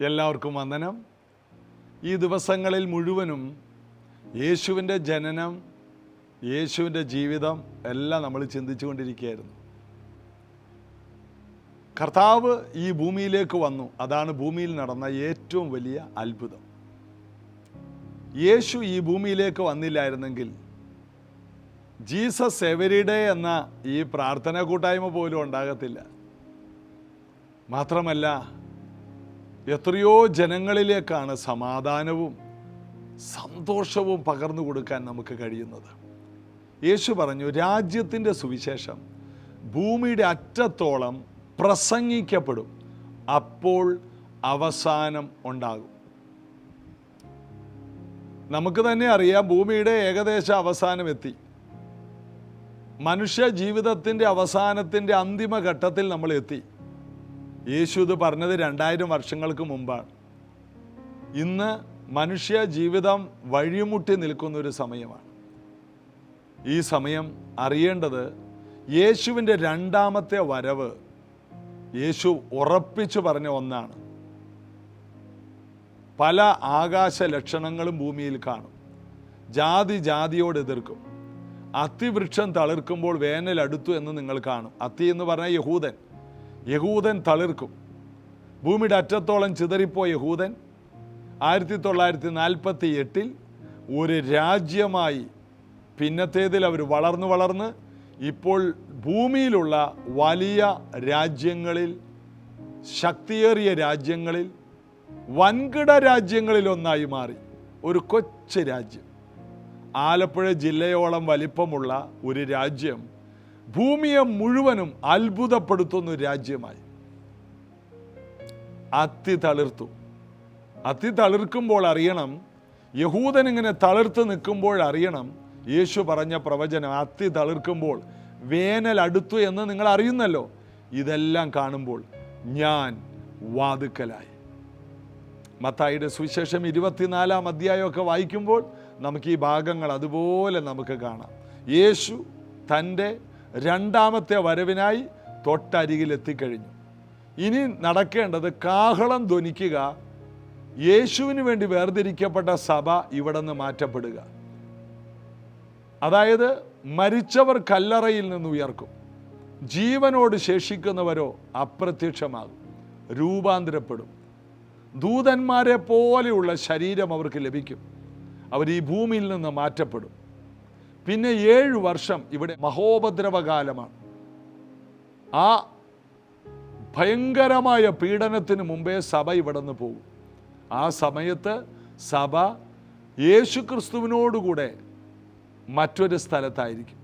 എല്ലാവർക്കും വന്ദനം. ഈ ദിവസങ്ങളിൽ മുഴുവനും യേശുവിൻ്റെ ജനനം, യേശുവിൻ്റെ ജീവിതം എല്ലാം നമ്മൾ ചിന്തിച്ചു കൊണ്ടിരിക്കുകയായിരുന്നു. കർത്താവ് ഈ ഭൂമിയിലേക്ക് വന്നു. അതാണ് ഭൂമിയിൽ നടന്ന ഏറ്റവും വലിയ അത്ഭുതം. യേശു ഈ ഭൂമിയിലേക്ക് വന്നില്ലായിരുന്നെങ്കിൽ ജീസസ് എവരി ഡേ എന്ന ഈ പ്രാർത്ഥനാ കൂട്ടായ്മ പോലും ഉണ്ടാകത്തില്ല. മാത്രമല്ല, എത്രയോ ജനങ്ങളിലേക്കാണ് സമാധാനവും സന്തോഷവും പകർന്നു കൊടുക്കാൻ നമുക്ക് കഴിയുന്നത്. യേശു പറഞ്ഞു, രാജ്യത്തിൻ്റെ സുവിശേഷം ഭൂമിയുടെ അറ്റത്തോളം പ്രസംഗിക്കപ്പെടും, അപ്പോൾ അവസാനം ഉണ്ടാകും. നമുക്ക് തന്നെ അറിയാം, ഭൂമിയുടെ ഏകദേശ അവസാനം എത്തി. മനുഷ്യ ജീവിതത്തിൻ്റെ അവസാനത്തിൻ്റെ അന്തിമ ഘട്ടത്തിൽ നമ്മൾ എത്തി. യേശു ഇത് പറഞ്ഞത് 2000 വർഷങ്ങൾക്ക് മുമ്പാണ്. ഇന്ന് മനുഷ്യ ജീവിതം വഴിമുട്ടി നിൽക്കുന്നൊരു സമയമാണ്. ഈ സമയം അറിയേണ്ടത്, യേശുവിൻ്റെ രണ്ടാമത്തെ വരവ് യേശു ഉറപ്പിച്ചു പറഞ്ഞ ഒന്നാണ്. പല ആകാശ ലക്ഷണങ്ങളും ഭൂമിയിൽ കാണും. ജാതി ജാതിയോട് എതിർക്കും. അത്തിവൃക്ഷം തളിർക്കുമ്പോൾ വേനൽ അടുത്തു എന്ന് നിങ്ങൾ കാണും. അത്തി എന്ന് പറഞ്ഞാൽ യഹൂദൻ തളിർക്കും. ഭൂമിയുടെ അറ്റത്തോളം ചിതറിപ്പോയ യഹൂദൻ 1948 ഒരു രാജ്യമായി, പിന്നത്തേതിൽ അവർ വളർന്ന് ഇപ്പോൾ ഭൂമിയിലുള്ള വലിയ രാജ്യങ്ങളിൽ, ശക്തിയേറിയ രാജ്യങ്ങളിൽ, വൻകിട രാജ്യങ്ങളിലൊന്നായി മാറി. ഒരു കൊച്ചു രാജ്യം, ആലപ്പുഴ ജില്ലയോളം വലിപ്പമുള്ള ഒരു രാജ്യം ഭൂമിയെ മുഴുവനും അത്ഭുതപ്പെടുത്തുന്ന ഒരു രാജ്യമായി. അത്തി തളിർക്കുമ്പോൾ അറിയണം, യഹൂദൻ ഇങ്ങനെ തളിർത്ത് നിൽക്കുമ്പോൾ അറിയണം, യേശു പറഞ്ഞ പ്രവചനം, അത്തി തളിർക്കുമ്പോൾ വേനൽ അടുത്തു എന്ന് നിങ്ങൾ അറിയുന്നല്ലോ. ഇതെല്ലാം കാണുമ്പോൾ ഞാൻ വാതുക്കലായി. മത്തായിയുടെ സുവിശേഷം 24-ാം അധ്യായമൊക്കെ വായിക്കുമ്പോൾ നമുക്ക് ഈ ഭാഗങ്ങൾ അതുപോലെ നമുക്ക് കാണാം. യേശു തൻ്റെ രണ്ടാമത്തെ വരവിനായി തൊട്ടരികിൽ എത്തിക്കഴിഞ്ഞു. ഇനി നടക്കേണ്ടത് കാഹളം ധ്വനിക്കുക, യേശുവിന് വേണ്ടി വേർതിരിക്കപ്പെട്ട സഭ ഇവിടെ നിന്ന് മാറ്റപ്പെടുക. അതായത് മരിച്ചവർ കല്ലറയിൽ നിന്ന് ഉയർക്കും, ജീവനോട് ശേഷിക്കുന്നവരോ അപ്രത്യക്ഷമാകും, രൂപാന്തരപ്പെടും. ദൂതന്മാരെ പോലെയുള്ള ശരീരം അവർക്ക് ലഭിക്കും. അവർ ഈ ഭൂമിയിൽ നിന്ന് മാറ്റപ്പെടും. പിന്നെ 7 വർഷം ഇവിടെ മഹോപദ്രവകാലമാണ്. ആ ഭയങ്കരമായ പീഡനത്തിന് മുമ്പേ സഭ ഇവിടെ നിന്ന് പോകും. ആ സമയത്ത് സഭ യേശുക്രിസ്തുവിനോടുകൂടെ മറ്റൊരു സ്ഥലത്തായിരിക്കും.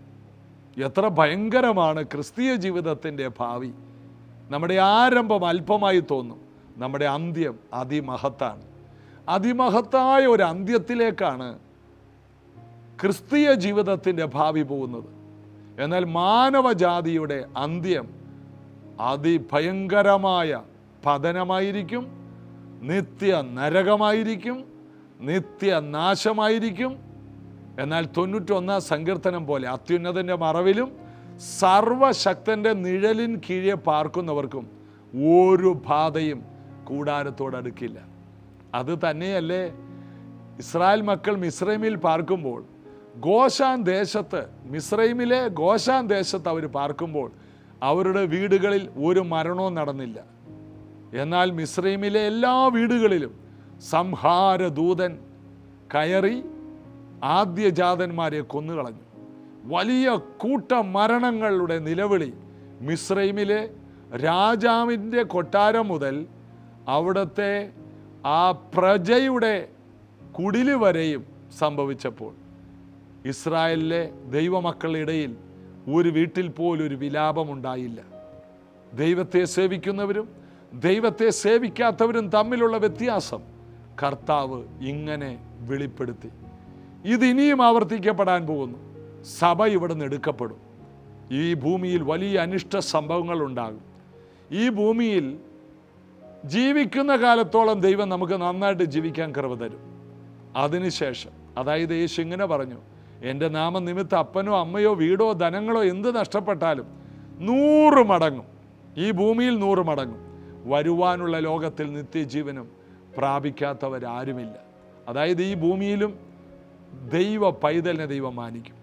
എത്ര ഭയങ്കരമാണ് ക്രിസ്തീയ ജീവിതത്തിൻ്റെ ഭാവി! നമ്മുടെ ആരംഭം അല്പമായി തോന്നും, നമ്മുടെ അന്ത്യം അതിമഹത്താണ്. അതിമഹത്തായ ഒരു അന്ത്യത്തിലേക്കാണ് ക്രിസ്തീയ ജീവിതത്തിൻ്റെ ഭാവി പോകുന്നത്. എന്നാൽ മാനവജാതിയുടെ അന്ത്യം അതിഭയങ്കരമായ പതനമായിരിക്കും, നിത്യ നരകമായിരിക്കും, നിത്യനാശമായിരിക്കും. എന്നാൽ 91-ാം സങ്കീർത്തനം പോലെ അത്യുന്നതൻ്റെ മറവിലും സർവശക്തൻ്റെ നിഴലിൻ കീഴെ പാർക്കുന്നവർക്കും ഒരു ബാധയും കൂടാരത്തോടടുക്കില്ല. അത് തന്നെയല്ലേ ഇസ്രായേൽ മക്കൾ മിസ്രൈമിൽ പാർക്കുമ്പോൾ, മിസ്രൈമിലെ ഗോശാൻ ദേശത്ത് അവർ പാർക്കുമ്പോൾ അവരുടെ വീടുകളിൽ ഒരു മരണവും നടന്നില്ല. എന്നാൽ മിസ്രൈമിലെ എല്ലാ വീടുകളിലും സംഹാരദൂതൻ കയറി ആദ്യജാതന്മാരെ കൊന്നുകളഞ്ഞു. വലിയ കൂട്ട മരണങ്ങളുടെ നിലവിളി മിസ്രൈമിലെ രാജാവിൻ്റെ കൊട്ടാരം മുതൽ അവിടുത്തെ ആ പ്രജയുടെ കുടില് വരെയും സംഭവിച്ചപ്പോൾ ഇസ്രായേലിലെ ദൈവമക്കളുടെ ഇടയിൽ ഒരു വീട്ടിൽ പോലൊരു വിലാപമുണ്ടായില്ല. ദൈവത്തെ സേവിക്കുന്നവരും ദൈവത്തെ സേവിക്കാത്തവരും തമ്മിലുള്ള വ്യത്യാസം കർത്താവ് ഇങ്ങനെ വെളിപ്പെടുത്തി. ഇതിനിയും ആവർത്തിക്കപ്പെടാൻ പോകുന്നു. സഭ ഇവിടെ നിന്ന് എടുക്കപ്പെടും. ഈ ഭൂമിയിൽ വലിയ അനിഷ്ട സംഭവങ്ങൾ ഉണ്ടാകും. ഈ ഭൂമിയിൽ ജീവിക്കുന്ന കാലത്തോളം ദൈവം നമുക്ക് നന്നായിട്ട് ജീവിക്കാൻ കൃപ തരും. അതിനുശേഷം, അതായത് യേശു ഇങ്ങനെ പറഞ്ഞു, എൻ്റെ നാമനിമിത്തം അപ്പനോ അമ്മയോ വീടോ ധനങ്ങളോ എന്ത് നഷ്ടപ്പെട്ടാലും 100 മടങ്ങും, ഈ ഭൂമിയിൽ 100 മടങ്ങും. വരുവാനുള്ള ലോകത്തിൽ നിത്യജീവനും പ്രാപിക്കാത്തവരാരുമില്ല. അതായത് ഈ ഭൂമിയിലും ദൈവ പൈതലിനെ ദൈവം മാനിക്കും.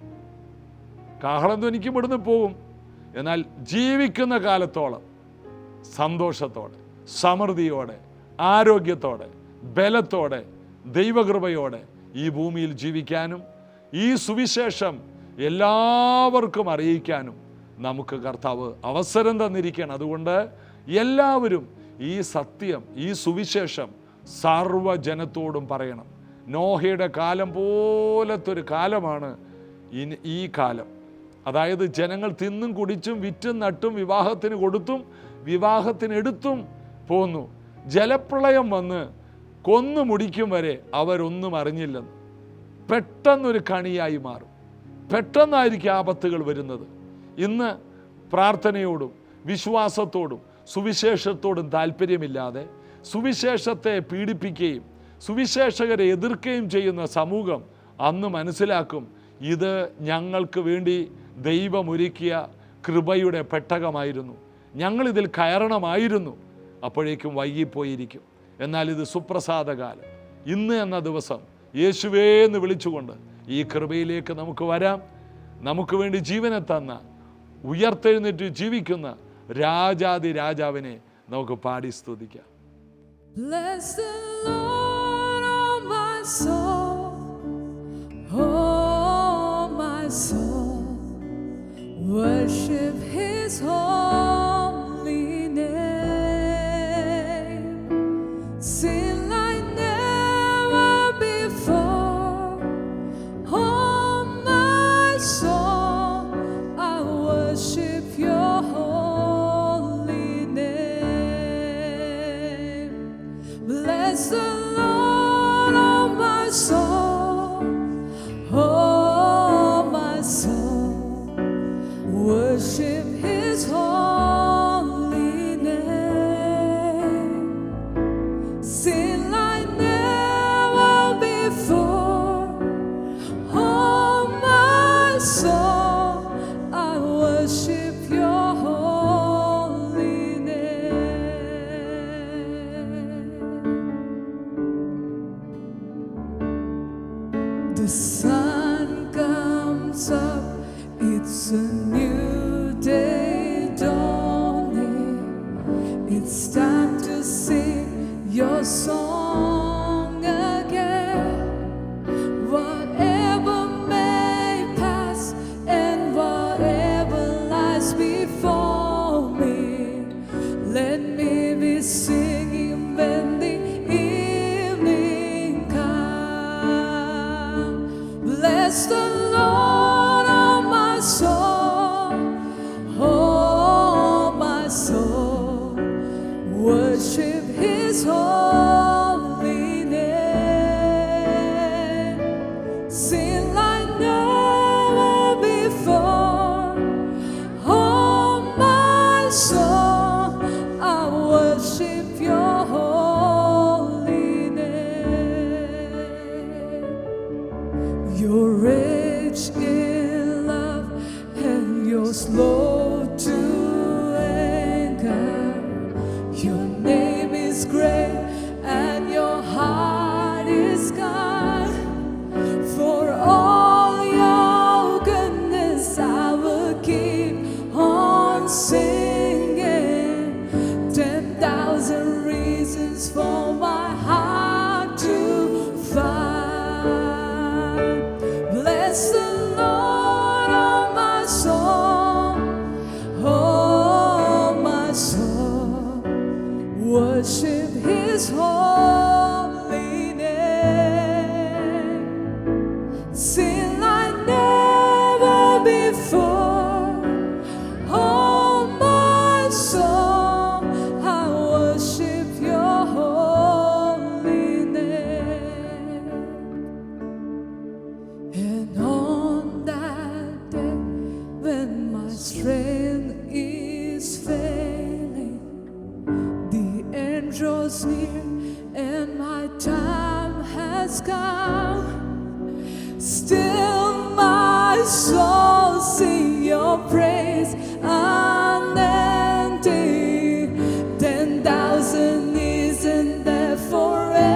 കാഹളം ധ്വനിക്കും ഇവിടുന്ന് പോകും. എന്നാൽ ജീവിക്കുന്ന കാലത്തോളം സന്തോഷത്തോടെ, സമൃദ്ധിയോടെ, ആരോഗ്യത്തോടെ, ബലത്തോടെ, ദൈവകൃപയോടെ ഈ ഭൂമിയിൽ ജീവിക്കാനും ഈ സുവിശേഷം എല്ലാവർക്കും അറിയിക്കാനും നമുക്ക് കർത്താവ് അവസരം തന്നിരിക്കുകയാണ്. അതുകൊണ്ട് എല്ലാവരും ഈ സത്യം, ഈ സുവിശേഷം സർവ്വജനത്തോടും പറയണം. നോഹയുടെ കാലം പോലത്തെ ഒരു കാലമാണ് ഈ കാലം. അതായത് ജനങ്ങൾ തിന്നും കുടിച്ചും വിറ്റും നട്ടും വിവാഹത്തിന് കൊടുത്തും വിവാഹത്തിനെടുത്തും പോന്നു. ജലപ്രളയം വന്ന് കൊന്നു മുടിക്കും വരെ അവരൊന്നും അറിഞ്ഞില്ലെന്ന്. പെട്ടെന്നൊരു കണിയായി മാറും. പെട്ടെന്നായിരിക്കും ആപത്തുകൾ വരുന്നത്. ഇന്ന് പ്രാർത്ഥനയോടും വിശ്വാസത്തോടും സുവിശേഷത്തോടും താല്പര്യമില്ലാതെ സുവിശേഷത്തെ പീഡിപ്പിക്കുകയും സുവിശേഷകരെ എതിർക്കുകയും ചെയ്യുന്ന സമൂഹം അന്ന് മനസ്സിലാക്കും, ഇത് ഞങ്ങൾക്ക് വേണ്ടി ദൈവമൊരുക്കിയ കൃപയുടെ പെട്ടകമായിരുന്നു, ഞങ്ങളിതിൽ കയറണമായിരുന്നു. അപ്പോഴേക്കും വൈകിപ്പോയിരിക്കും. എന്നാൽ ഇത് സുപ്രസാദകാലം. ഇന്ന് എന്ന ദിവസം യേശുവേ എന്ന് വിളിച്ചുകൊണ്ട് ഈ കൃപയിലേക്ക് നമുക്ക് വരാം. നമുക്ക് വേണ്ടി ജീവനെ തന്ന, ഉയർത്തെഴുന്നേറ്റ് ജീവിക്കുന്ന രാജാതി രാജാവിനെ നമുക്ക് പാടി സ്തുതിക്കാം. Bless the Lord, oh my soul, oh my soul, worship His holy name. Sing like never before, oh my soul, I worship Your holy name. Bless the Lord, oh my soul, oh my soul, worship His holy name. Sing like never before, oh my soul, I worship Your holy name. The sun comes up, it's a new day dawning. It's time to sing Your song again. Whatever may pass and whatever lies before me, let me be singing when the evening comes. Bless the Lord, oh my soul, oh my soul, worship His holy name. Sing like never before, oh my soul, I worship Your holy name. You're rich in love and You're slow to anger. Your name is great and Your heart is kind. For all Your goodness I will keep on singing. 10,000 reasons for my heart to find. Bless the Lord, oh my soul, oh my soul, worship His holy name. Sing like never before, oh my soul, I worship Your holy name. And on that day when my strength is failing, the end draws near and my time has come. Still my soul sing Your praise unending. 10,000 isn't there forever?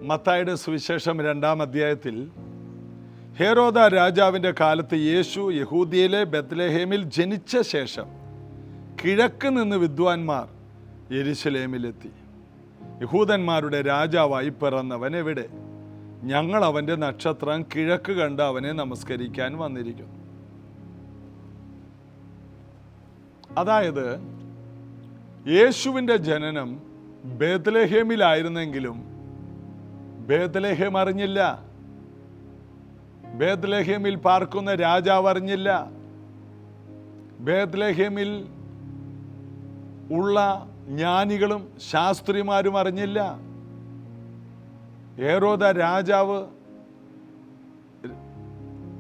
മത്തായിയുടെ സുവിശേഷം 2-ാം അധ്യായത്തിൽ ഹെരോദ രാജാവിൻ്റെ കാലത്ത് യേശു യഹൂദിയയിലെ ബെത്ലഹേമിൽ ജനിച്ച ശേഷം കിഴക്ക് നിന്ന് വിദ്വാൻമാർ യെരുശലേമിലെത്തി. യഹൂദന്മാരുടെ രാജാവായി പിറന്നവൻ എവിടെ? ഞങ്ങൾ അവൻ്റെ നക്ഷത്രം കിഴക്ക് കണ്ട് അവനെ നമസ്കരിക്കാൻ വന്നിരിക്കുന്നു. അതായത് യേശുവിൻ്റെ ജനനം ബേത്ലഹേമിലായിരുന്നെങ്കിലും ബേത്ലഹേം അറിഞ്ഞില്ല. ബേത്ലഹേമിൽ പാർക്കുന്ന രാജാവ് അറിഞ്ഞില്ല. ബേത്ലഹേമിൽ ഉള്ള ജ്ഞാനികളും ശാസ്ത്രിമാരും അറിഞ്ഞില്ല. ഹെരോദ രാജാവ്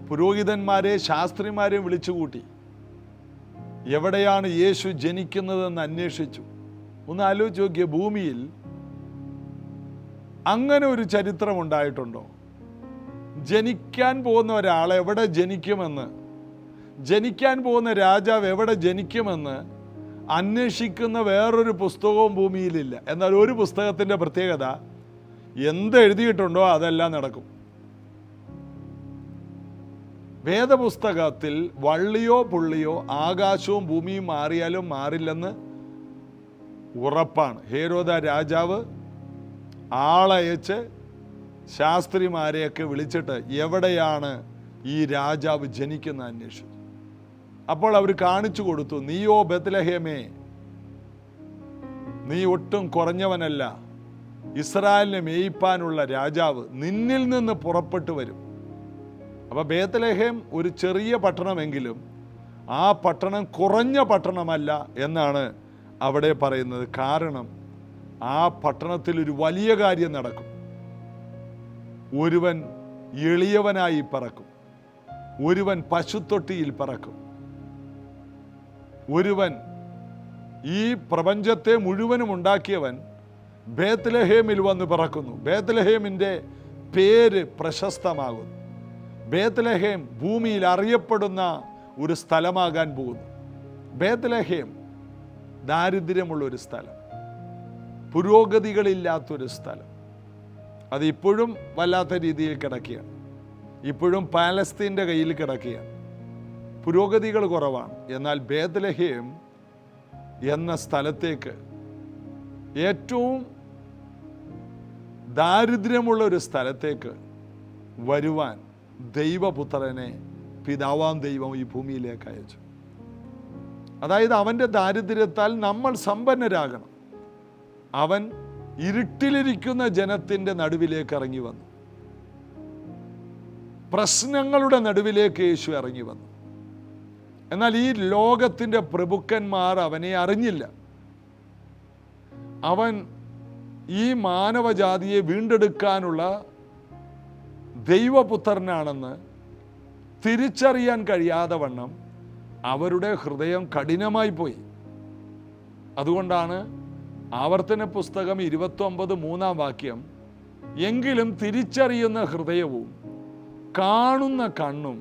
പുരോഹിതന്മാരെ ശാസ്ത്രിമാരെ വിളിച്ചുകൂട്ടി എവിടെയാണ് യേശു ജനിക്കുന്നതെന്ന് അന്വേഷിച്ചു. ഒന്ന് ആലോചിച്ച് നോക്കിയ, ഭൂമിയിൽ അങ്ങനെ ഒരു ചരിത്രം ഉണ്ടായിട്ടുണ്ടോ? ജനിക്കാൻ പോകുന്ന ഒരാൾ എവിടെ ജനിക്കുമെന്ന്, ജനിക്കാൻ പോകുന്ന രാജാവ് എവിടെ ജനിക്കുമെന്ന് അന്വേഷിക്കുന്ന വേറൊരു പുസ്തകവും ഭൂമിയിലില്ല. എന്നാൽ ഒരു പുസ്തകത്തിൻ്റെ പ്രത്യേകത, എന്ത് എഴുതിയിട്ടുണ്ടോ അതെല്ലാം നടക്കും. വേദപുസ്തകത്തിൽ വള്ളിയോ പുള്ളിയോ ആകാശവും ഭൂമിയും മാറിയാലും മാറില്ലെന്ന് ഉറപ്പാണ്. ഹെരോദ രാജാവ് ആളയച്ച് ശാസ്ത്രിമാരെയൊക്കെ വിളിച്ചിട്ട് എവിടെയാണ് ഈ രാജാവ് ജനിക്കുന്ന അന്വേഷിച്ചു. അപ്പോൾ അവർ കാണിച്ചു കൊടുത്തു, നീയോ ബെത്ലഹേമേ, നീ ഒട്ടും കുറഞ്ഞവനല്ല, ഇസ്രായേലിനെ മേയിപ്പാനുള്ള രാജാവ് നിന്നിൽ നിന്ന് പുറപ്പെട്ടു വരും. അപ്പോൾ ബേത്ലഹേം ഒരു ചെറിയ പട്ടണമെങ്കിലും ആ പട്ടണം കുറഞ്ഞ പട്ടണമല്ല എന്നാണ് അവിടെ പറയുന്നത്. കാരണം ആ പട്ടണത്തിൽ ഒരു വലിയ കാര്യം നടക്കും. ഒരുവൻ എളിയവനായി പറക്കും, ഒരുവൻ പശുത്തൊട്ടിയിൽ പറക്കും, ഒരുവൻ ഈ പ്രപഞ്ചത്തെ മുഴുവനും ഉണ്ടാക്കിയവൻ ബേത്ലഹേമിൽ വന്ന് പിറക്കുന്നു. ബേത്ലഹേമിൻ്റെ പേര് പ്രശസ്തമാകുന്നു. ബേത്ലഹേം ഭൂമിയിൽ അറിയപ്പെടുന്ന ഒരു സ്ഥലമാകാൻ പോകുന്നു. ബേത്ലഹേം ദാരിദ്ര്യമുള്ളൊരു സ്ഥലം, പുരോഗതികളില്ലാത്തൊരു സ്ഥലം. അത് ഇപ്പോഴും വല്ലാത്ത രീതിയിൽ കിടക്കുകയാണ്. ഇപ്പോഴും പാലസ്തീൻ്റെ കയ്യിൽ കിടക്കുകയാണ്. പുരോഗതികൾ കുറവാണ്. എന്നാൽ ബേത്ലഹേം എന്ന സ്ഥലത്തേക്ക്, ഏറ്റവും ദാരിദ്ര്യമുള്ള ഒരു സ്ഥലത്തേക്ക് വരുവാൻ ദൈവപുത്രനെ പിതാവാം ദൈവം ഈ ഭൂമിയിലേക്ക് അയച്ചു. അതായത് അവൻ്റെ ദാരിദ്ര്യത്താൽ നമ്മൾ സമ്പന്നരാകണം. അവൻ ഇരുട്ടിലിരിക്കുന്ന ജനത്തിൻ്റെ നടുവിലേക്ക് ഇറങ്ങി വന്നു. പ്രശ്നങ്ങളുടെ നടുവിലേക്ക് യേശു ഇറങ്ങി വന്നു. എന്നാൽ ഈ ലോകത്തിൻ്റെ പ്രഭുക്കന്മാർ അവനെ അറിഞ്ഞില്ല. അവൻ ഈ മാനവജാതിയെ വീണ്ടെടുക്കാനുള്ള ദൈവപുത്രനാണെന്ന് തിരിച്ചറിയാൻ കഴിയാതെ വണ്ണം അവരുടെ ഹൃദയം കഠിനമായി പോയി. അതുകൊണ്ടാണ് ആവർത്തന പുസ്തകം 29:3 വാക്യം, എങ്കിലും തിരിച്ചറിയുന്ന ഹൃദയവും കാണുന്ന കണ്ണും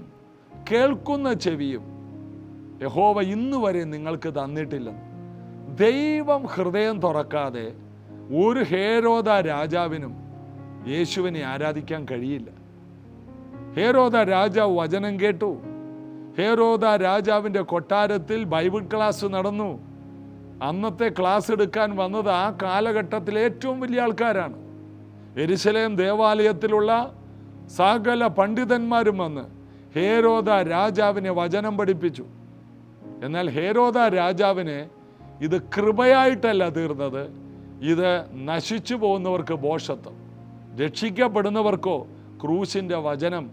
കേൾക്കുന്ന ചെവിയും യഹോവ ഇന്നുവരെ നിങ്ങൾക്ക് തന്നിട്ടില്ലെന്ന്. ദൈവം ഹൃദയം തുറക്കാതെ ഒരു ഹേരോദ രാജാവിനും യേശുവിനെ ആരാധിക്കാൻ കഴിയില്ല. ഹേരോദ രാജാവ് വചനം കേട്ടു. ഹേരോദ രാജാവിൻ്റെ കൊട്ടാരത്തിൽ ബൈബിൾ ക്ലാസ് നടന്നു. അന്നത്തെ ക്ലാസ് എടുക്കാൻ വന്നത് ആ കാലഘട്ടത്തിലെ ഏറ്റവും വലിയ ആൾക്കാരാണ്. യെരുശലേം ദേവാലയത്തിലുള്ള സകല പണ്ഡിതന്മാരും വന്ന് ഹേരോദ രാജാവിനെ വചനം പഠിപ്പിച്ചു. എന്നാൽ ഹേരോദ രാജാവിനെ ഇത് കൃപയായിട്ടല്ല തീർന്നത്, ഇത് നശിച്ചു പോകുന്നവർക്ക് ഭോഷത്വം, രക്ഷിക്കപ്പെടുന്നവർക്കോ ക്രൂശിൻ്റെ വചനം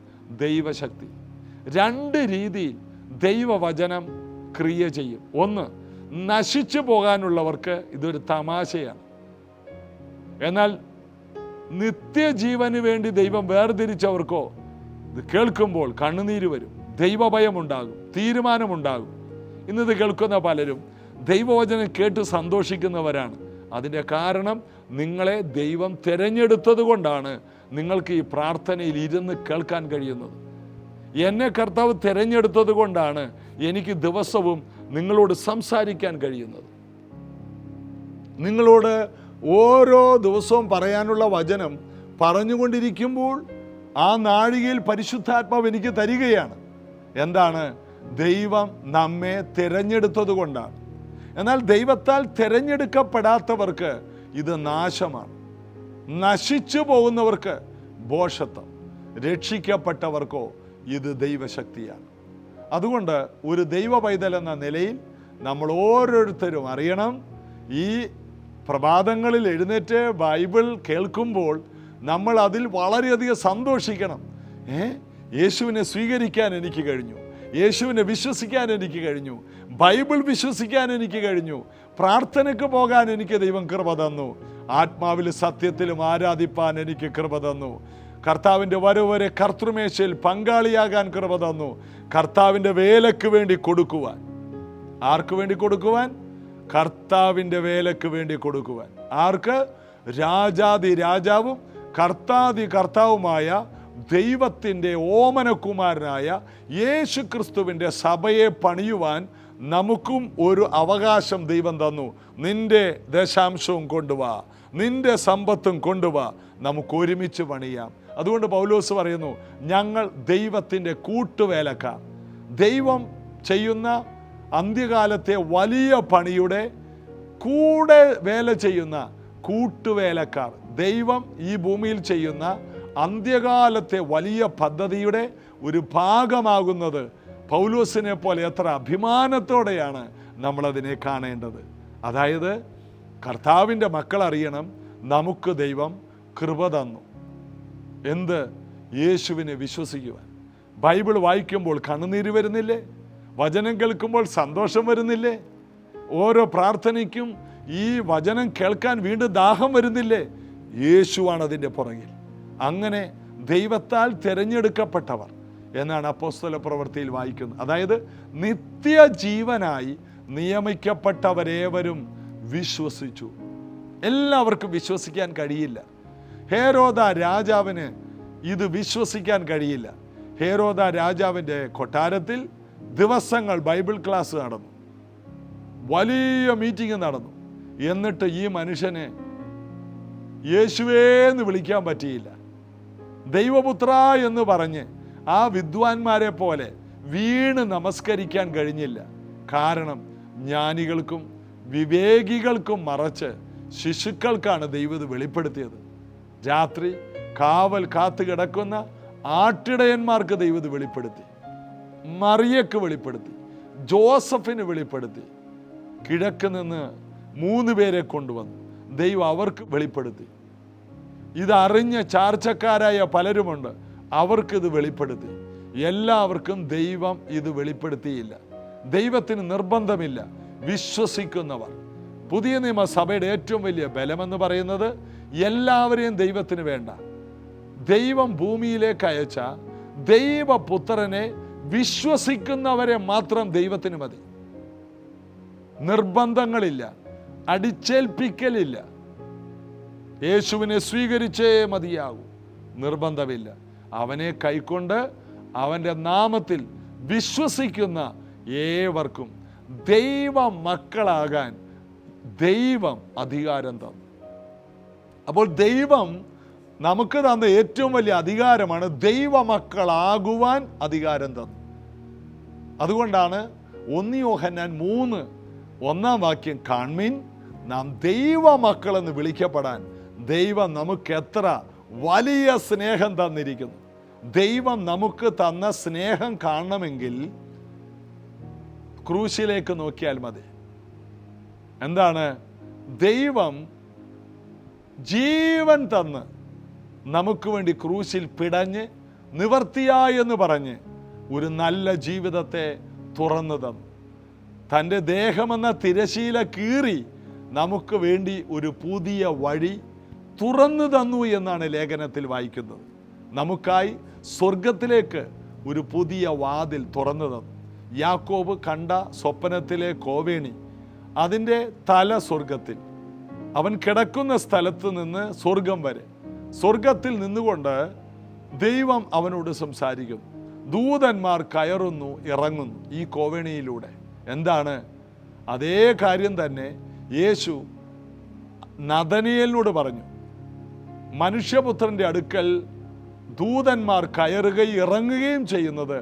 ദൈവശക്തി. രണ്ട് രീതിയിൽ ദൈവവചനം ക്രിയ ചെയ്യും. ഒന്ന്, നശിച്ചു പോകാനുള്ളവർക്ക് ഇതൊരു തമാശയാണ്. എന്നാൽ നിത്യജീവന് വേണ്ടി ദൈവം വേർതിരിച്ചവർക്കോ ഇത് കേൾക്കുമ്പോൾ കണ്ണുനീര് വരും, ദൈവഭയമുണ്ടാകും, തീരുമാനമുണ്ടാകും. ഇന്നിത് കേൾക്കുന്ന പലരും ദൈവവചനം കേട്ട് സന്തോഷിക്കുന്നവരാണ്. അതിൻ്റെ കാരണം നിങ്ങളെ ദൈവം തിരഞ്ഞെടുത്തത് കൊണ്ടാണ് നിങ്ങൾക്ക് ഈ പ്രാർത്ഥനയിൽ ഇരുന്ന് കേൾക്കാൻ കഴിയുന്നത്. എന്നെ കർത്താവ് തിരഞ്ഞെടുത്തത് കൊണ്ടാണ് എനിക്ക് ദിവസവും നിങ്ങളോട് സംസാരിക്കാൻ കഴിയുന്നത്. നിങ്ങളോട് ഓരോ ദിവസവും പറയാനുള്ള വചനം പറഞ്ഞുകൊണ്ടിരിക്കുമ്പോൾ ആ നാഴികയിൽ പരിശുദ്ധാത്മാവ് എനിക്ക് തരികയാണ്. എന്താണ്? ദൈവം നമ്മെ തിരഞ്ഞെടുത്തത് കൊണ്ടാണ്. എന്നാൽ ദൈവത്താൽ തിരഞ്ഞെടുക്കപ്പെടാത്തവർക്ക് ഇത് നാശമാണ്. നശിച്ചു പോകുന്നവർക്ക് ഭോഷത്വം, രക്ഷിക്കപ്പെട്ടവർക്കോ ഇത് ദൈവശക്തിയാണ്. അതുകൊണ്ട് ഒരു ദൈവ പൈതൽ എന്ന നിലയിൽ നമ്മൾ ഓരോരുത്തരും അറിയണം, ഈ പ്രഭാതങ്ങളിൽ എഴുന്നേറ്റ് ബൈബിൾ കേൾക്കുമ്പോൾ നമ്മൾ അതിൽ വളരെയധികം സന്തോഷിക്കണം. യേശുവിനെ സ്വീകരിക്കാൻ എനിക്ക് കഴിഞ്ഞു, യേശുവിനെ വിശ്വസിക്കാൻ എനിക്ക് കഴിഞ്ഞു, ബൈബിൾ വിശ്വസിക്കാൻ എനിക്ക് കഴിഞ്ഞു, പ്രാർത്ഥനയ്ക്ക് പോകാൻ എനിക്ക് ദൈവം കൃപ തന്നു, ആത്മാവിലും സത്യത്തിലും ആരാധിപ്പാൻ എനിക്ക് കൃപ തന്നു, കർത്താവിൻ്റെ വരവ് വരെ കർത്തൃമേശയിൽ പങ്കാളിയാകാൻ കൃപ തന്നു, കർത്താവിൻ്റെ വേലയ്ക്ക് വേണ്ടി കൊടുക്കുവാൻ. ആർക്ക് വേണ്ടി കൊടുക്കുവാൻ? കർത്താവിൻ്റെ വേലയ്ക്ക് വേണ്ടി കൊടുക്കുവാൻ. ആർക്ക്? രാജാതി രാജാവും കർത്താതി കർത്താവുമായ ദൈവത്തിൻ്റെ ഓമനകുമാരനായ യേശു ക്രിസ്തുവിൻ്റെ സഭയെ പണിയുവാൻ നമുക്കും ഒരു അവകാശം ദൈവം തന്നു. നിന്റെ ദശാംശവും കൊണ്ടുവാ, നിന്റെ സമ്പത്തും കൊണ്ടുവാ, നമുക്ക് ഒരുമിച്ച് പണിയാം. അതുകൊണ്ട് പൗലോസ് പറയുന്നു, ഞങ്ങൾ ദൈവത്തിൻ്റെ കൂട്ടുവേലക്കാർ. ദൈവം ചെയ്യുന്ന അന്ത്യകാലത്തെ വലിയ പണിയുടെ കൂടെ വേല ചെയ്യുന്ന കൂട്ടുവേലക്കാർ. ദൈവം ഈ ഭൂമിയിൽ ചെയ്യുന്ന അന്ത്യകാലത്തെ വലിയ പദ്ധതിയുടെ ഒരു ഭാഗമാകുന്നത് പൗലോസിനെ പോലെ എത്ര അഭിമാനത്തോടെയാണ് നമ്മളതിനെ കാണേണ്ടത്. അതായത് കർത്താവിൻ്റെ മക്കൾ അറിയണം, നമുക്ക് ദൈവം കൃപ തന്നു. എന്ത്? യേശുവിനെ വിശ്വസിക്കുവാൻ. ബൈബിൾ വായിക്കുമ്പോൾ കണ്ണുനീര് വരുന്നില്ലേ? വചനം കേൾക്കുമ്പോൾ സന്തോഷം വരുന്നില്ലേ? ഓരോ പ്രാർത്ഥനയ്ക്കും ഈ വചനം കേൾക്കാൻ വീണ്ടും ദാഹം വരുന്നില്ലേ? യേശുവാണ് അതിൻ്റെ പുറകിൽ. അങ്ങനെ ദൈവത്താൽ തിരഞ്ഞെടുക്കപ്പെട്ടവർ എന്നാണ് അപ്പോസ്തല പ്രവൃത്തിയിൽ വായിക്കുന്നത്. അതായത് നിത്യജീവനായി നിയമിക്കപ്പെട്ടവരേവരും വിശ്വസിച്ചു. എല്ലാവർക്കും വിശ്വസിക്കാൻ കഴിയില്ല. ഹേരോദ രാജാവിന് ഇത് വിശ്വസിക്കാൻ കഴിയില്ല. ഹേരോദ രാജാവിൻ്റെ കൊട്ടാരത്തിൽ ദിവസങ്ങൾ ബൈബിൾ ക്ലാസ് നടന്നു, വലിയ മീറ്റിംഗ് നടന്നു. എന്നിട്ട് ഈ മനുഷ്യനെ യേശുവേ എന്ന് വിളിക്കാൻ പറ്റിയില്ല. ദൈവപുത്ര എന്ന് പറഞ്ഞ് ആ വിദ്വാൻമാരെ പോലെ വീണ് നമസ്കരിക്കാൻ കഴിഞ്ഞില്ല. കാരണം ജ്ഞാനികൾക്കും വിവേകികൾക്കും മറച്ച് ശിശുക്കൾക്കാണ് ദൈവം ഇത് വെളിപ്പെടുത്തിയത്. രാത്രി കാവൽ കാത്തു കിടക്കുന്ന ആട്ടിടയന്മാർക്ക് ദൈവം ഇത് വെളിപ്പെടുത്തി, മറിയക്ക് വെളിപ്പെടുത്തി, ജോസഫിന് വെളിപ്പെടുത്തി. കിഴക്ക് നിന്ന് 3 പേരെ കൊണ്ടുവന്നു ദൈവം അവർക്ക് വെളിപ്പെടുത്തി. ഇതറിഞ്ഞ ചാർച്ചക്കാരായ പലരുമുണ്ട്, അവർക്കിത് വെളിപ്പെടുത്തി. എല്ലാവർക്കും ദൈവം ഇത് വെളിപ്പെടുത്തിയില്ല. ദൈവത്തിന് നിർബന്ധമില്ല. വിശ്വസിക്കുന്നവർ. പുതിയ നിയമസഭയുടെ ഏറ്റവും വലിയ ബലമെന്ന് പറയുന്നത് എല്ലാവരെയും ദൈവത്തിന് വേണ്ട. ദൈവം ഭൂമിയിലേക്ക് അയച്ച ദൈവപുത്രനെ വിശ്വസിക്കുന്നവരെ മാത്രം ദൈവത്തിന് മതി. നിർബന്ധങ്ങളില്ല, അടിച്ചേൽപ്പിക്കലില്ല. യേശുവിനെ സ്വീകരിച്ചേ മതിയാകൂ, നിർബന്ധമില്ല. അവനെ കൈക്കൊണ്ട് അവൻ്റെ നാമത്തിൽ വിശ്വസിക്കുന്ന ഏവർക്കും ദൈവ മക്കളാകാൻ ദൈവം അധികാരം തന്നു. അപ്പോൾ ദൈവം നമുക്ക് തന്ന ഏറ്റവും വലിയ അധികാരമാണ് ദൈവമക്കളാകുവാൻ അധികാരം തന്നു. അതുകൊണ്ടാണ് 1 യോഹന്നാൻ 3:1 കാൺമീൻ, നാം ദൈവമക്കളെന്ന് വിളിക്കപ്പെടാൻ ദൈവം നമുക്ക് എത്ര വലിയ സ്നേഹം തന്നിരിക്കുന്നു. ദൈവം നമുക്ക് തന്ന സ്നേഹം കാണണമെങ്കിൽ ക്രൂശിലേക്ക് നോക്കിയാൽ മതി. എന്താണ്? ദൈവം ജീവൻ തന്ന് നമുക്ക് വേണ്ടി ക്രൂശിൽ പിടഞ്ഞ് നിവർത്തിയായെന്ന് പറഞ്ഞ് ഒരു നല്ല ജീവിതത്തെ തുറന്നു തന്നു. തൻ്റെ ദേഹമെന്ന തിരശീല കീറി നമുക്ക് വേണ്ടി ഒരു പുതിയ വഴി തുറന്നു തന്നു എന്നാണ് ലേഖനത്തിൽ വായിക്കുന്നത്. നമുക്കായി സ്വർഗത്തിലേക്ക് ഒരു പുതിയ വാതിൽ തുറന്നു തന്നു. യാക്കോബ് കണ്ട സ്വപ്നത്തിലെ കോവേണി, അതിൻ്റെ തല സ്വർഗത്തിൽ, അവൻ കിടക്കുന്ന സ്ഥലത്ത് നിന്ന് സ്വർഗം വരെ, സ്വർഗത്തിൽ നിന്നുകൊണ്ട് ദൈവം അവനോട് സംസാരിക്കുന്നു. ദൂതന്മാർ കയറുന്നു ഇറങ്ങുന്നു ഈ കോവേണിയിലൂടെ. എന്താണ്? അതേ കാര്യം തന്നെ യേശു നഥനയേലിനോട് പറഞ്ഞു. മനുഷ്യപുത്രൻ്റെ അടുക്കൽ ദൂതന്മാർ കയറുകയും ഇറങ്ങുകയും ചെയ്യുന്നത്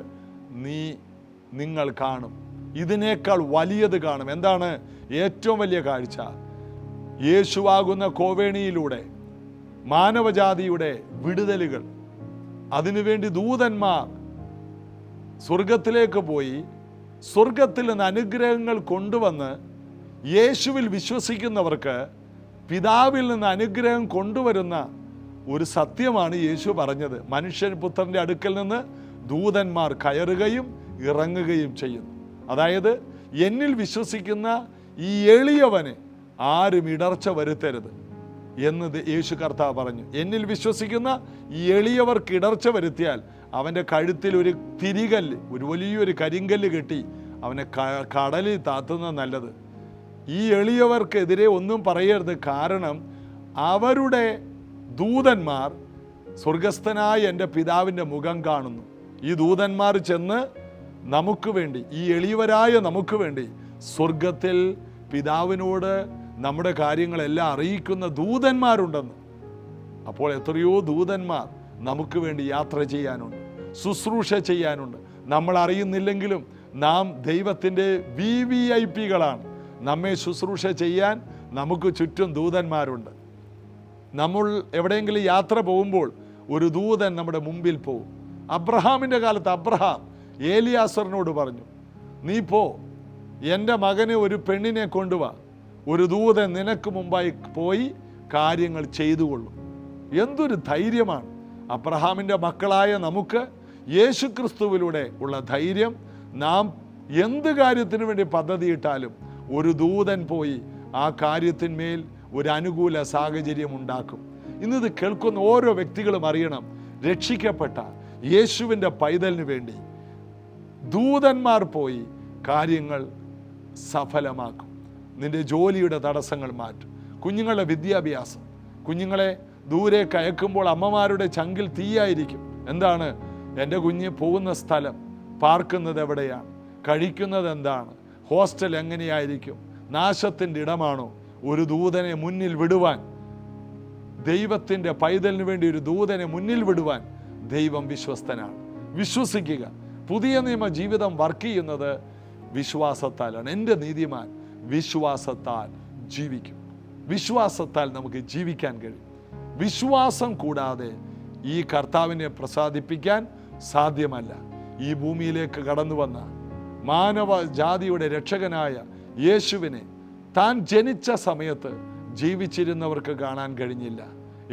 നിങ്ങൾ കാണും. ഇതിനേക്കാൾ വലിയത് കാണും. എന്താണ് ഏറ്റവും വലിയ കാഴ്ച? യേശുവാകുന്ന കോവേണിയിലൂടെ മാനവജാതിയുടെ വിടുതലുകൾ, അതിനുവേണ്ടി ദൂതന്മാർ സ്വർഗത്തിലേക്ക് പോയി സ്വർഗത്തിൽ നിന്ന് അനുഗ്രഹങ്ങൾ കൊണ്ടുവന്ന് യേശുവിൽ വിശ്വസിക്കുന്നവർക്ക് പിതാവിൽ നിന്ന് അനുഗ്രഹം കൊണ്ടുവരുന്ന ഒരു സത്യമാണ് യേശു പറഞ്ഞത്. മനുഷ്യപുത്രൻ്റെ അടുക്കൽ നിന്ന് ദൂതന്മാർ കയറുകയും ഇറങ്ങുകയും ചെയ്യുന്നു. അതായത് എന്നിൽ വിശ്വസിക്കുന്ന ഈ എളിയവന് ആരും ഇടർച്ച വരുത്തരുത് എന്ന് യേശു കർത്താവ് പറഞ്ഞു. എന്നിൽ വിശ്വസിക്കുന്ന ഈ എളിയവർക്ക് ഇടർച്ച വരുത്തിയാൽ അവൻ്റെ കഴുത്തിൽ ഒരു തിരികല്ല്, ഒരു വലിയൊരു കരിങ്കല്ല് കെട്ടി അവനെ കടലിൽ താത്തുന്നത് നല്ലത്. ഈ എളിയവർക്കെതിരെ ഒന്നും പറയരുത്. കാരണം അവരുടെ ദൂതന്മാർ സ്വർഗസ്ഥനായ എൻ്റെ പിതാവിൻ്റെ മുഖം കാണുന്നു. ഈ ദൂതന്മാർ ചെന്ന് നമുക്ക് വേണ്ടി, ഈ എളിയവരായ നമുക്ക് വേണ്ടി സ്വർഗത്തിൽ പിതാവിനോട് നമ്മുടെ കാര്യങ്ങളെല്ലാം അറിയിക്കുന്ന ദൂതന്മാരുണ്ടെന്ന്. അപ്പോൾ എത്രയോ ദൂതന്മാർ നമുക്ക് വേണ്ടി യാത്ര ചെയ്യാനുണ്ട്, ശുശ്രൂഷ ചെയ്യാനുണ്ട്. നമ്മൾ അറിയുന്നില്ലെങ്കിലും നാം ദൈവത്തിൻ്റെ VVIPകളാണ്. നമ്മെ ശുശ്രൂഷ ചെയ്യാൻ നമുക്ക് ചുറ്റും ദൂതന്മാരുണ്ട്. നമ്മൾ എവിടെയെങ്കിലും യാത്ര പോകുമ്പോൾ ഒരു ദൂതൻ നമ്മുടെ മുമ്പിൽ പോകും. അബ്രഹാമിൻ്റെ കാലത്ത് അബ്രഹാം ഏലിയാസറിനോട് പറഞ്ഞു, നീ പോ, എൻ്റെ മകനെ ഒരു പെണ്ണിനെ കൊണ്ടുവാ, ഒരു ദൂതൻ നിനക്ക് മുമ്പായി പോയി കാര്യങ്ങൾ ചെയ്തുകൊള്ളും. എന്തൊരു ധൈര്യമാണ് അബ്രഹാമിൻ്റെ മക്കളായ നമുക്ക് യേശുക്രിസ്തുവിലൂടെ ഉള്ള ധൈര്യം. നാം എന്ത് കാര്യത്തിന് വേണ്ടി പദ്ധതിയിട്ടാലും ഒരു ദൂതൻ പോയി ആ കാര്യത്തിന്മേൽ ഒരു അനുകൂല സാഹചര്യം ഉണ്ടാക്കും. ഇന്നിത് കേൾക്കുന്ന ഓരോ വ്യക്തികളും അറിയണം, രക്ഷിക്കപ്പെട്ട യേശുവിൻ്റെ പൈതലിന് വേണ്ടി ദൂതന്മാർ പോയി കാര്യങ്ങൾ സഫലമാക്കും. നിന്റെ ജോലിയുടെ തടസ്സങ്ങൾ മാറ്റും. കുഞ്ഞുങ്ങളുടെ വിദ്യാഭ്യാസം, കുഞ്ഞുങ്ങളെ ദൂരേക്ക് അയക്കുമ്പോൾ അമ്മമാരുടെ ചങ്കിൽ തീയായിരിക്കും. എന്താണ്? എൻ്റെ കുഞ്ഞ് പോകുന്ന സ്ഥലം, പാർക്കുന്നത് എവിടെയാണ്, കഴിക്കുന്നത് എന്താണ്, ഹോസ്റ്റൽ എങ്ങനെയായിരിക്കും, നാശത്തിൻ്റെ ഇടമാണോ? ഒരു ദൂതനെ മുന്നിൽ വിടുവാൻ, ദൈവത്തിൻ്റെ പൈതലിന് വേണ്ടി ഒരു ദൂതനെ മുന്നിൽ വിടുവാൻ ദൈവം വിശ്വസ്തനാണ്. വിശ്വസിക്കുക. പുതിയ നിയമ ജീവിതം വർക്ക് ചെയ്യുന്നത് വിശ്വാസത്താലാണ്. എൻ്റെ നീതിമാൻ വിശ്വാസത്താൽ ജീവിക്കും. വിശ്വാസത്താൽ നമുക്ക് ജീവിക്കാൻ കഴിയും. വിശ്വാസം കൂടാതെ ഈ കർത്താവിനെ പ്രസാദിപ്പിക്കാൻ സാധ്യമല്ല. ഈ ഭൂമിയിലേക്ക് കടന്നു വന്ന മാനവ ജാതിയുടെ രക്ഷകനായ യേശുവിനെ താൻ ജനിച്ച സമയത്ത് ജീവിച്ചിരുന്നവർക്ക് കാണാൻ കഴിഞ്ഞില്ല.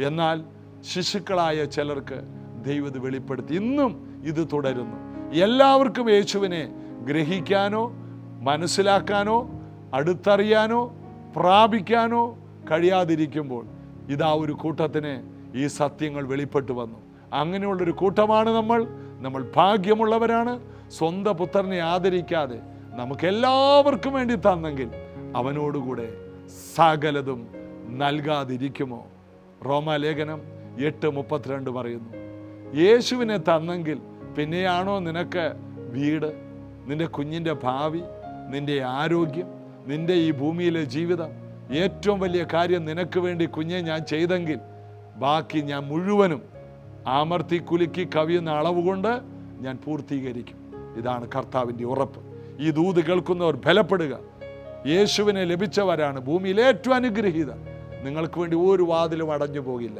എന്നാൽ ശിശുക്കളായ ചിലർക്ക് ദൈവം ഇത് വെളിപ്പെടുത്തി. ഇന്നും ഇത് തുടരുന്നു. എല്ലാവർക്കും യേശുവിനെ ഗ്രഹിക്കാനോ മനസ്സിലാക്കാനോ അടുത്തറിയാനോ പ്രാപിക്കാനോ കഴിയാതിരിക്കുമ്പോൾ ഇതാ ഒരു കൂട്ടത്തിന് ഈ സത്യങ്ങൾ വെളിപ്പെട്ടു വന്നു. അങ്ങനെയുള്ളൊരു കൂട്ടമാണ് നമ്മൾ ഭാഗ്യമുള്ളവരാണ്. സ്വന്തം പുത്രനെ ആദരിക്കാതെ നമുക്കെല്ലാവർക്കും വേണ്ടി തന്നെങ്കിൽ അവനോടുകൂടെ സകലതും നൽകാതിരിക്കുമോ? റോമാലേഖനം 8:32 പറയുന്നു. യേശുവിനെ തന്നെങ്കിൽ പിന്നെയാണോ നിനക്ക് വീട്, നിന്റെ കുഞ്ഞിൻ്റെ ഭാവി, നിന്റെ ആരോഗ്യം, നിന്റെ ഈ ഭൂമിയിലെ ജീവിതം? ഏറ്റവും വലിയ കാര്യം നിനക്ക് വേണ്ടി കുഞ്ഞെ ഞാൻ ചെയ്തെങ്കിൽ ബാക്കി ഞാൻ മുഴുവനും ആമർത്തി കുലുക്കി കവിയുന്ന അളവ് കൊണ്ട് ഞാൻ പൂർത്തീകരിക്കും. ഇതാണ് കർത്താവിൻ്റെ ഉറപ്പ്. ഈ ദൂത് കേൾക്കുന്നവർ ബലപ്പെടുക. യേശുവിനെ ലഭിച്ചവരാണ് ഭൂമിയിൽ ഏറ്റവും അനുഗ്രഹീത. നിങ്ങൾക്ക് വേണ്ടി ഒരു വാതിലും അടഞ്ഞു പോകില്ല.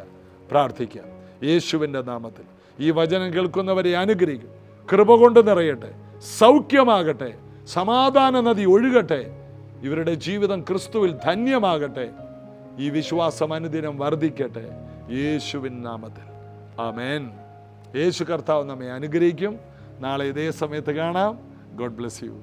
പ്രാർത്ഥിക്കാം. യേശുവിൻ്റെ നാമത്തിൽ ഈ വചനം കേൾക്കുന്നവരെ അനുഗ്രഹിക്കും. കൃപ കൊണ്ട് നിറയട്ടെ, സൗഖ്യമാകട്ടെ, സമാധാന നദി ഒഴുകട്ടെ, ഇവരുടെ ജീവിതം ക്രിസ്തുവിൽ ധന്യമാകട്ടെ. ഈ വിശ്വാസം അനുദിനം വർദ്ധിക്കട്ടെ. യേശുവിൻ നാമത്തിൽ ആമേൻ. യേശു കർത്താവ് നമ്മെ അനുഗ്രഹിക്കും. നാളെ ഇതേ സമയത്ത് കാണാം. God bless you.